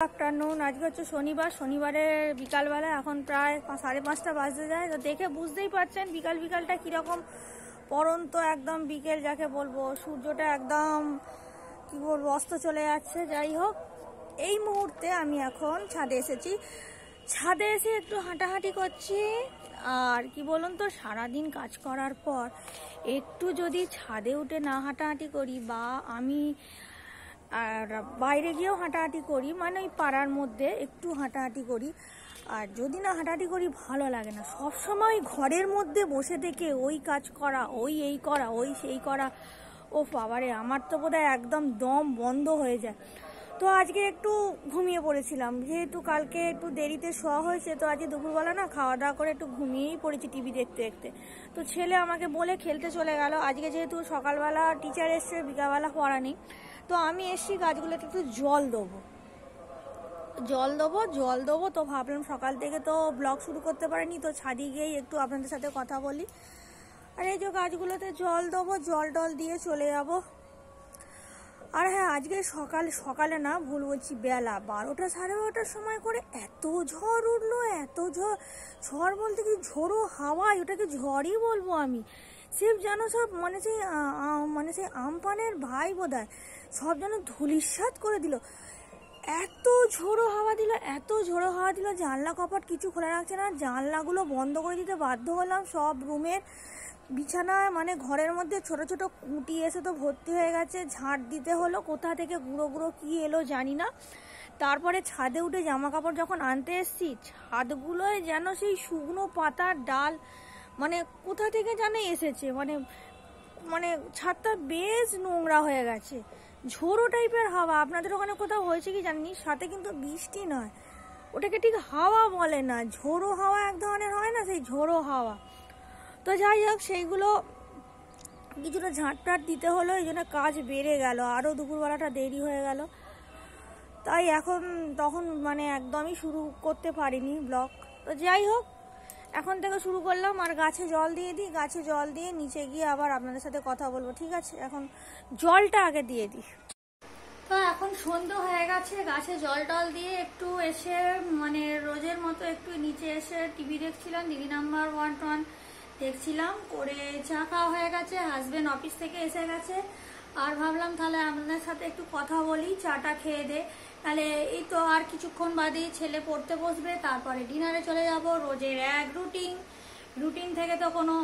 Afternoon आज হচ্ছে শনিবার। শনিবারের বিকালবেলা এখন প্রায় 5:30 বাজতে যায়। তো দেখে বুঝতেই পারছেন বিকালটা কিরকম পরন্ত একদম বিকেল যাকে বলবো। সূর্যটা একদম কি বলবো অস্ত চলে যাচ্ছে। যাই হোক, এই মুহূর্তে আমি এখন ছাদে এসেছি। ছাদে এসে একটু হাঁটাহাঁটি করছি। আর কি বলুন তো, সারাদিন কাজ করার পর একটু যদি ছাদে উঠে না হাঁটাহাঁটি করি বা আমি আর বাইরে গিয়েও হাঁটাহাঁটি করি, মানে ওই পাড়ার মধ্যে একটু হাঁটাহাঁটি করি, আর যদি না হাঁটাহাঁটি করি ভালো লাগে না। সবসময় ঘরের মধ্যে বসে থেকে ওই কাজ করা, ওই এই করা, ওই সেই করা, ও বাবারে আমার তো বোধহয় একদম দম বন্ধ হয়ে যায়। তো আজকে একটু ঘুমিয়ে পড়েছিলাম, যেহেতু কালকে একটু দেরিতে শোয়া হয়েছে। তো আজকে দুপুরবেলা না খাওয়া দাওয়া করে একটু ঘুমিয়েই পড়েছি টিভি দেখতে দেখতে। তো ছেলে আমাকে বলে খেলতে চলে গেল। আজকে যেহেতু সকালবেলা টিচার এসছে, বিকালবেলা পড়া নেই, তো আমি এসছি গাছগুলোতে একটু জল দেবো। তো ভাবলাম সকাল থেকে তো ব্লগ শুরু করতে পারিনি, তো ছাদে গিয়েই একটু আপনাদের সাথে কথা বলি। আর এই যে গাছগুলোতে জল দেবো, জল দিয়ে চলে যাব। আর হ্যাঁ, আজকে সকালে না, ভুল বলছি, বেলা 12টা 12:30টার সময় করে এত ঝড় উঠলো, এত ঝড় বলতে কি ঝোড়ো হাওয়ায়, ওটাকে ঝড়ই বলবো আমি। সব যেন সব মানে সেই আমপানের ভাই বোধহয় সব যেন ধূলিসাৎ করে দিল। এত ঝোড়ো হাওয়া দিল, জানলা কপাট কিছু খোলা রাখছে না, জানলাগুলো বন্ধ করে দিতে বাধ্য হলাম। সব রুমের বিছানায় মানে ঘরের মধ্যে ছোট ছোট কুঁটি এসে তো ভর্তি হয়ে গেছে, ঝাঁট দিতে হলো। কোথা থেকে গুঁড়ো কি এলো জানি না। তারপরে ছাদে উঠে জামা কাপড় যখন আনতে এসছি, ছাদগুলোয় যেন সেই শুকনো পাতার ডাল মানে কোথা থেকে যেন এসেছে, মানে ছাদটা বেশ নোংরা হয়ে গেছে। ঝোড়ো টাইপের হাওয়া। আপনাদের ওখানে কোথাও হয়েছে কি জানি, সাথে কিন্তু বৃষ্টি নয়, ওটাকে ঠিক হাওয়া বলে না, ঝোড়ো হাওয়া এক ধরনের হয় না, সেই ঝোড়ো হাওয়া। তো যাই হোক, সেইগুলো কিছুটা ঝাঁটটাট দিতে হলো, এই জন্য কাজ বেড়ে গেল, আরও দুপুরবেলাটা দেরি হয়ে গেল। তাই তখন মানে একদমই শুরু করতে পারিনি ব্লগ। তো যাই হোক, এখন থেকে শুরু করলাম। আর গাছে জল দিয়ে দিই, গাছে জল দিয়ে নিচে গিয়ে আবার আপনাদের সাথে কথা বলবো, ঠিক আছে? এখন জলটা আগে দিয়ে দিই। তো এখন সন্ধ্যা হয়ে গেছে, গাছে জল টল দিয়ে একটু এসে মানে রোজের মতো একটু নিচে এসে টিভি দেখছিলাম, দিদি নাম্বার 1 দেখছিলাম। করে চা খাওয়া হয়ে গেছে, হাজবেন্ড অফিস থেকে এসে গেছে। আর ভাবলাম তাহলে আপনাদের সাথে একটু কথা বলি, চাটা খেয়ে দে। তাহলে এই তো আর কিছুক্ষণ বাদেই ছেলে পড়তে বসবে, তারপরে ডিনারে চলে যাব। রোজের এক রুটিন থেকে তো কোনো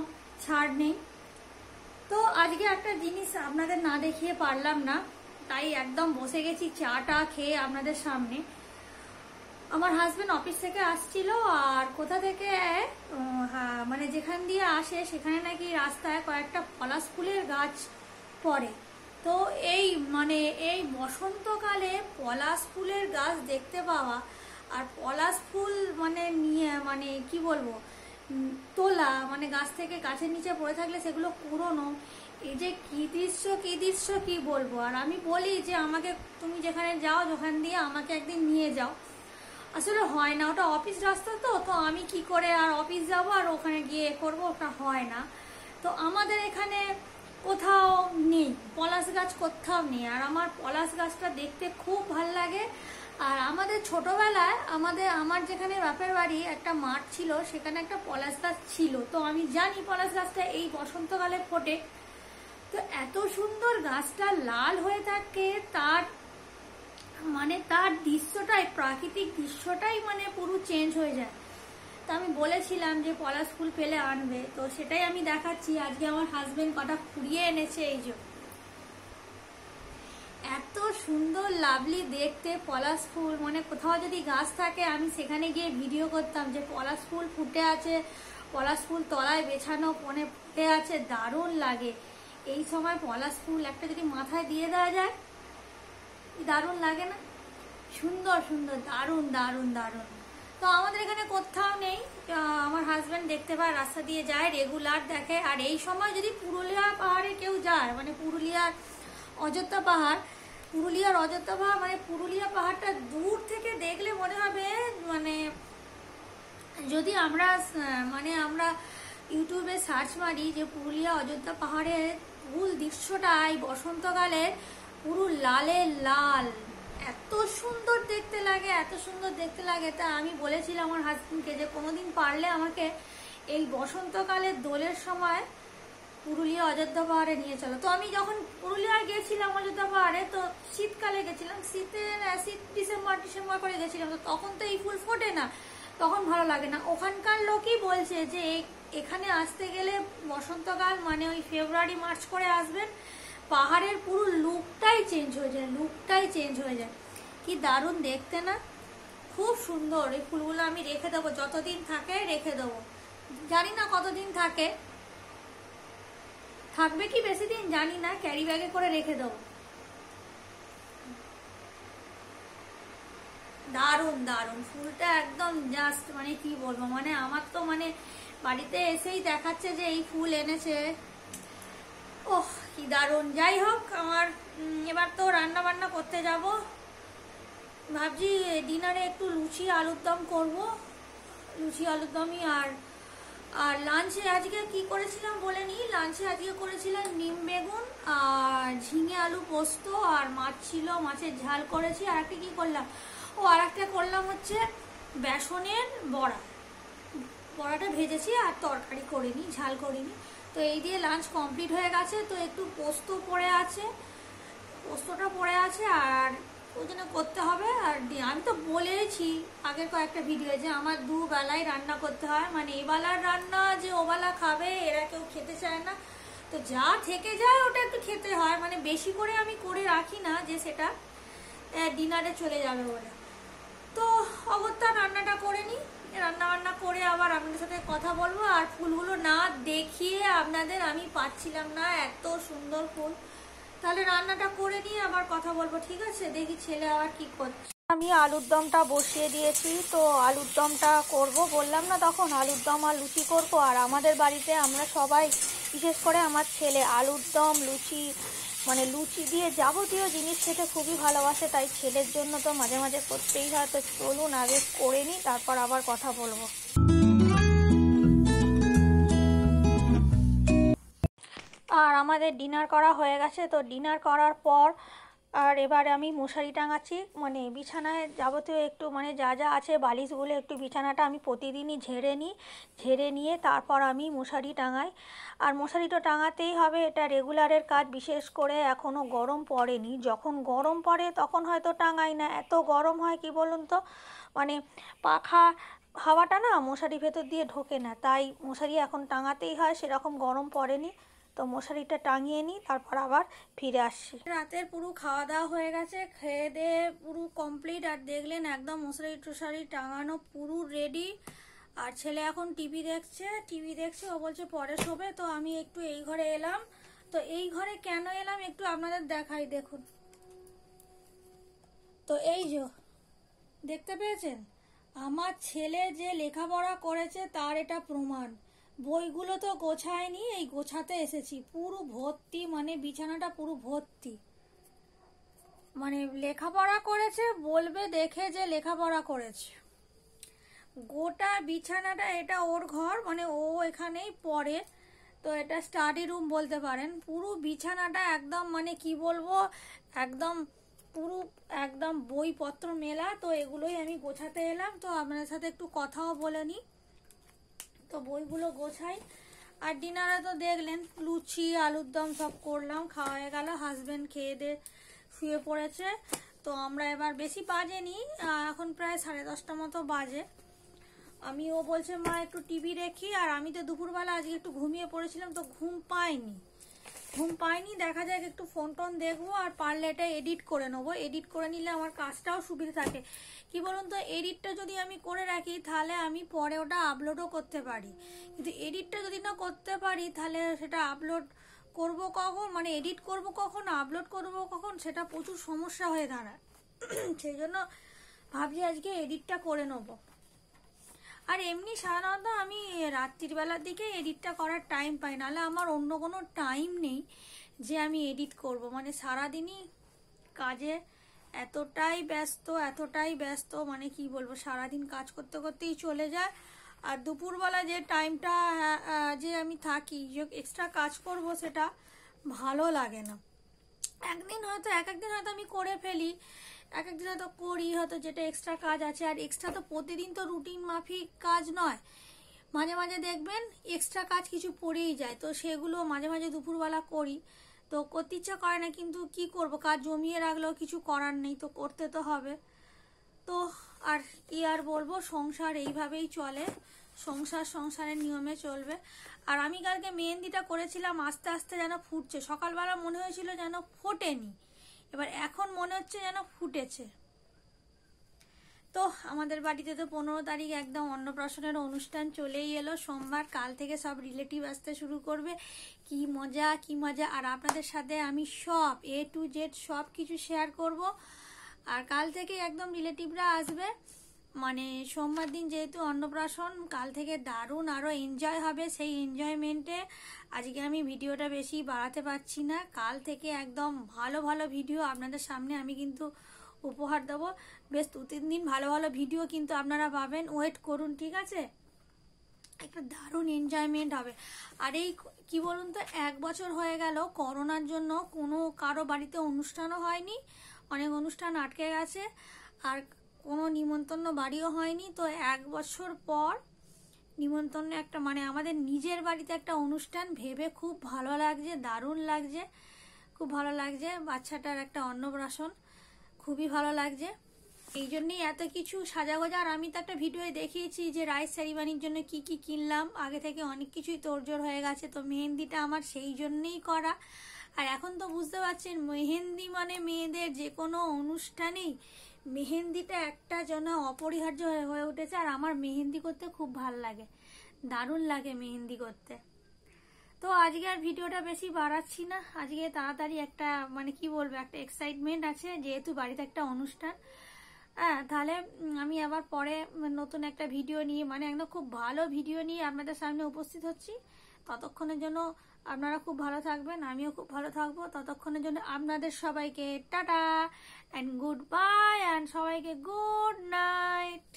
ছাড় নেই। তো আজকে একটা জিনিস আপনাদের না দেখিয়ে পারলাম না, তাই একদম বসে গেছি চাটা খেয়ে আপনাদের সামনে। আমার হাজবেন্ড অফিস থেকে আসছিল, আর কোথা থেকে মানে যেখান দিয়ে আসে সেখানে নাকি রাস্তায় কয়েকটা পলাশ ফুলের গাছ পড়ে। তো এই বসন্তকালে পলাশ ফুলের গাছ দেখতে পাওয়া, আর পলাশ ফুল নিয়ে কি বলবো, তোলা মানে গাছ থেকে গাছের নিচে পড়ে থাকলে সেগুলো কুড়োনো, এই যে কি দৃশ্য কি বলবো। আর আমি বলি যে আমাকে তুমি যেখানে যাও, যেখান দিয়ে আমাকে একদিন নিয়ে যাও। আসলে হয় না, ওটা অফিস রাস্তা, তো আমি কি করে আর অফিস যাবো আর ওখানে গিয়ে করবো, ওটা হয় না। তো আমাদের এখানে কোথাও নেই পলাশ গাছ, কোথাও নেই। আর আমার পলাশ গাছটা দেখতে খুব ভাল লাগে। আর আমাদের ছোটবেলায় আমার যেখানে বাপের বাড়ি একটা মাঠ ছিল, সেখানে একটা পলাশ গাছ ছিল। তো আমি জানি পলাশ গাছটা এই বসন্তকালে ফোটে। তো এত সুন্দর গাছটা লাল হয়ে থাকে, তার দৃশ্যটাই, প্রাকৃতিক দৃশ্যটাই মানে পুরো চেঞ্জ হয়ে যায়। তো আমি বলেছিলাম যে পলাশ ফুল পেলে আনবে, তো সেটাই আমি দেখাচ্ছি। আজকে আমার হাজবেন্ড কটা কুড়িয়ে এনেছে। এই যে এত সুন্দর লাভলি দেখতে পলাশ ফুল, মানে কোথাও যদি গাছ থাকে আমি সেখানে গিয়ে ভিডিও করতাম যে পলাশ ফুল ফুটে আছে, পলাশ ফুল তলায় বেছানো ফুটে আছে, দারুণ লাগে। এই সময় পলাশ ফুল একটা যদি মাথায় দিয়ে দেওয়া যায়, দারুণ লাগে না? সুন্দর দারুণ। তো আমাদের এখানে কোথাও নেই। আমার হাজবেন্ড দেখতে পায়, রাস্তা দিয়ে যায়, রেগুলার দেখে। আর এই সময় যদি পুরুলিয়া পাহাড়ে কেউ যায়, মানে পুরুলিয়ার অযোধ্যা পাহাড়, মানে পুরুলিয়া পাহাড়টা দূর থেকে দেখলে মনে হবে মানে যদি আমরা ইউটিউবে সার্চ মারি যে পুরুলিয়া অযোধ্যা পাহাড়ের মূল দৃশ্যটা এই বসন্তকালে পুরো লাল এত সুন্দর দেখতে লাগে, এত সুন্দর দেখতে লাগে। তা আমি বলেছিলাম আমার হাজবেন্ডকে যে কোনোদিন পারলে আমাকে এই বসন্তকালের দোলের সময় পুরুলিয়া অযোধ্যা পাহাড়ে নিয়ে চলো। তো আমি যখন পুরুলিয়ায় গেছিলাম অযোধ্যা পাহাড়ে, তো শীতকালে গেছিলাম, শীত ডিসেম্বর করে গেছিলাম, তো তখন তো এই ফুল ফোটে না, তখন ভালো লাগে না। ওখানকার লোকই বলছে যে এখানে আসতে গেলে বসন্তকাল মানে ওই ফেব্রুয়ারি মার্চ করে আসবেন, পাহাড়ের পুরো লুকটাই চেঞ্জ হয়ে যায়, লুকটাই চেঞ্জ হয়ে যায়। কি দারুণ দেখতে না, খুব সুন্দর। এই ফুলগুলো আমি রেখে দেবো, যতদিন থাকে রেখে দেবো, জানি না কতদিন থাকে, থাকবে কি বেশি দিন জানি না, ক্যারি ব্যাগে করে রেখে দেবো। দারুণ দারুণ ফুলটা একদম জাস্ট মানে কি বলবো, মানে আমার তো মানে বাড়িতে এসেই দেখাচ্ছে যে এই ফুল এনেছে। ওহ কি দারুণ। যাই হোক, আমার এবার তো রান্না বান্না করতে যাব, ভাবছি ডিনারে একটু লুচি আলুর দম করবো, লুচি আলুর দমই। আর লাঞ্চে আজকে কি করেছিলাম বলে নি, লাঞ্চে আজকে করেছিলাম নিম বেগুন আর ঝিঙে আলু পোস্ত, আর মাছ ছিল, মাছের ঝাল করেছি। আর একটা কি করলাম, আর একটা করলাম হচ্ছে বেসনের বড়া, বড়াটা ভেজেছি আর তরকারি করিনি, ঝাল করিনি। তো এই দিয়ে লাঞ্চ কমপ্লিট হয়ে গেছে। তো একটু পোস্ত পড়ে আছে, পোস্তটা পড়ে আছে, আর ওই জন্য করতে হবে। আর আমি তো বলেছি আগের কয়েকটা ভিডিও যে আমার দুবেলায় রান্না করতে হয়, মানে এবেলার রান্না যে ওবেলা খাবে এরা কেউ খেতে চায় না, তো যা থেকে যায় ওটা একটু খেতে হয়, মানে বেশি করে আমি করে রাখি না যে সেটা ডিনারে চলে যাবে বলে। তো অগত্যা রান্নাটা করে নিই, রান্না বান্না করে আবার আপনাদের সাথে কথা বলবো। আর ফুলগুলো না দেখিয়ে আপনাদের আমি পাচ্ছিলাম না, এত সুন্দর ফুল। তাহলে রান্নাটা করে নিয়ে আবার কথা বলবো, ঠিক আছে? দেখি ছেলে আবার কি করছে। আমি আলুর দমটা বসিয়ে দিয়েছি, তো আলুর দমটা করব, বললাম না তখন আলুর দম আর লুচি করব। আর আমাদের বাড়িতে আমরা সবাই, বিশেষ করে আমার ছেলে, আলুর দম লুচি মানে লুচি দিয়ে যাবতীয় জিনিস খেতে খুবই ভালোবাসে, তাই ছেলের জন্য তো মাঝে মাঝে করতেই হয়। তো চলুন আগে করে নিই, তারপর আবার কথা বলবো। আর আমাদের ডিনার করা হয়ে গেছে। তো ডিনার করার পর আর এবারে আমি মশারি টাঙাচ্ছি, মানে বিছানায় যাবতীয় একটু মানে যা যা আছে বালিশগুলো একটু বিছানাটা আমি প্রতিদিনই ঝেড়ে নিই, ঝেড়ে নিয়ে তারপর আমি মশারি টাঙাই। আর মশারিটা টাঙাতেই হবে, এটা রেগুলারের কাজ। বিশেষ করে এখনও গরম পড়েনি, যখন গরম পড়ে তখন হয়তো টাঙাই না, এত গরম হয় কি বলুন তো, মানে পাখা হাওয়াটা না মশারি ভেতর দিয়ে ঢোকে না, তাই মশারি এখন টাঙাতেই হয়, সেরকম গরম পড়েনি। তো মশারিটা টাঙিয়ে নিই, তারপর আবার ফিরে আসছি। রাতের পুরো খাওয়া দাওয়া হয়ে গেছে, খেয়ে দিয়ে পুরো কমপ্লিট। আর দেখলেন একদম মশারি টশারি টাঙানো পুরো রেডি। আর ছেলে এখন টিভি দেখছে, ও বলছে পরে শোবে। তো আমি একটু এই ঘরে এলাম। তো এই ঘরে কেন এলাম একটু আপনাদের দেখাই, দেখুন। তো এই যে দেখতে পেয়েছেন, আমার ছেলে যে লেখাপড়া করেছে তার এটা প্রমাণ। বইগুলো তো গোছায়নি, এই গোছাতে এসেছি, পুরো ভর্তি, মানে বিছানাটা পুরো ভর্তি, মানে লেখাপড়া করেছে, বলবে দেখে যে লেখাপড়া করেছে। গোটা বিছানাটা, এটা ওর ঘর, মানে ও এখানেই পড়ে, তো এটা স্টাডি রুম বলতে পারেন। পুরো বিছানাটা একদম মানে কি বলবো, একদম পুরো একদম বইপত্র মেলা। তো এগুলোই আমি গোছাতে এলাম, তো আপনাদের সাথে একটু কথাও বলে নিই। তো বইগুলো গোছাই। আর ডিনারে তো দেখলেন লুচি আলুর দম সব করলাম, খাওয়া হয়ে গেল, হাজবেন্ড খেয়ে দিয়ে শুয়ে পড়েছে। তো আমরা এবার, বেশি বাজেনি, এখন প্রায় 10:30 মতো বাজে। ও বলছে মা একটু টিভি দেখি, আর আমি তো দুপুরবেলা আজকে একটু ঘুমিয়ে পড়েছিলাম, তো ঘুম পাইনি। দেখা যাক একটু ফোন টোন দেখবো, আর পারলে এটা এডিট করে নেবো। এডিট করে নিলে আমার কাজটাও সুবিধা থাকে, কি বলুন তো, এডিটটা যদি আমি করে রাখি তাহলে আমি পরে ওটা আপলোডও করতে পারি। কিন্তু এডিটটা যদি না করতে পারি তাহলে সেটা আপলোড করব কখন, মানে এডিট করব কখন, আপলোড করব কখন, সেটা প্রচুর সমস্যা হয়ে দাঁড়ায়। সেই জন্য ভাবছি আজকে এডিটটা করে নেবো। আর এমনি সাধারণত আমি রাত্রির বেলার দিকে এডিটটা করার টাইম পাই, নাহলে আমার অন্য কোনো টাইম নেই যে আমি এডিট করব। মানে সারাদিনই কাজে এতটাই ব্যস্ত, মানে কি বলবো, সারাদিন কাজ করতে করতেই চলে যায়। আর দুপুরবেলা যে টাইমটা যে আমি থাকি, যে এক্সট্রা কাজ করব, সেটা ভালো লাগে না। একদিন হয়তো আমি করে ফেলি, এক এক দিনে তো করি হয়তো যেটা এক্সট্রা কাজ আছে, আর এক্সট্রা তো প্রতিদিন তো রুটিন মাফিক কাজ নয়, মাঝে মাঝে দেখবেন এক্সট্রা কাজ কিছু পড়েই যায়, তো সেগুলো মাঝে মাঝে দুপুরবেলা করি। তো করতে ইচ্ছা করে না, কিন্তু কি করব, কাজ জমিয়ে রাখলেও কিছু করার নেই, তো করতে তো হবে। তো আর কি আর বলবো, সংসার এইভাবেই চলে, সংসারের নিয়মে চলবে। আর আমি কালকে মেহেন্দিটা করেছিলাম, আস্তে আস্তে যেন ফুটছে, সকালবেলা মনে হয়েছিল যেন ফোটেনি, এবার এখন মনে হচ্ছে যেন ফুটেছে। তো আমাদের বাড়িতে তো 15 তারিখ একদম অন্নপ্রাশনের অনুষ্ঠান চলেই এলো, সোমবার, কাল থেকে সব রিলেটিভ আসতে শুরু করবে, কি মজা কি মজা। আর আপনাদের সাথে আমি সব A to Z সব কিছু শেয়ার করব। আর কাল থেকে একদম রিলেটিভরা আসবে, মানে সোমবার দিন যেহেতু অন্নপ্রাশন, কাল থেকে দারুণ আরও এনজয় হবে। সেই এনজয়মেন্টে আজকে আমি ভিডিওটা বেশি বাড়াতে পারছি না, কাল থেকে একদম ভালো ভালো ভিডিও আপনাদের সামনে আমি কিন্তু উপহার দেবো। বেশ 2-3 দিন ভালো ভালো ভিডিও কিন্তু আপনারা পাবেন, ওয়েট করুন, ঠিক আছে? একটা দারুণ এনজয়মেন্ট হবে। আর এই কি বলুন তো, 1 বছর হয়ে গেল করোনার জন্য কোনো কারো বাড়িতে অনুষ্ঠানও হয়নি, অনেক অনুষ্ঠান আটকে গেছে, আর কোনো নিমন্ত্রণ বাড়িও হয়নি। তো 1 বছর পর নিমন্ত্রণ একটা, মানে আমাদের নিজের বাড়িতে একটা অনুষ্ঠান ভেবে খুব ভালো লাগছে, দারুণ লাগছে, খুব ভালো লাগছে। বাচ্চাটার একটা অন্নপ্রাশন, খুবই ভালো লাগছে। এই জন্যই এত কিছু সাজাগোজা। আর আমি তো একটা ভিডিওয়ে দেখিয়েছি যে রাইস সেরিমানির জন্য কি কি কিনলাম, আগে থেকে অনেক কিছুই তোড়জোড় হয়ে গেছে। তো মেহেন্দিটা আমার সেই জন্যই করা। আর এখন তো বুঝতে পারছেন, মেহেন্দি মানে মেয়েদের যে কোনো অনুষ্ঠানেই মেহেন্দিটা একটা যেন অপরিহার্য হয়ে উঠেছে। আর আমার মেহেন্দি করতে খুব ভাল লাগে, দারুণ লাগে মেহেন্দি করতে। তো আজকে আর ভিডিওটা বেশি বাড়াচ্ছি না, আজকে তাড়াতাড়ি একটা, মানে কি বলবো, একটা এক্সাইটমেন্ট আছে যেহেতু বাড়িতে একটা অনুষ্ঠান। হ্যাঁ, তাহলে আমি আবার পরে নতুন একটা ভিডিও নিয়ে, মানে একদম খুব ভালো ভিডিও নিয়ে আপনাদের সামনে উপস্থিত হচ্ছি। ততক্ষণের জন্য আপনারা খুব ভালো থাকবেন, আমিও খুব ভালো থাকবো। ততক্ষণের জন্য আপনাদের সবাইকে tata and good bye, and সবাইকে গুড নাইট।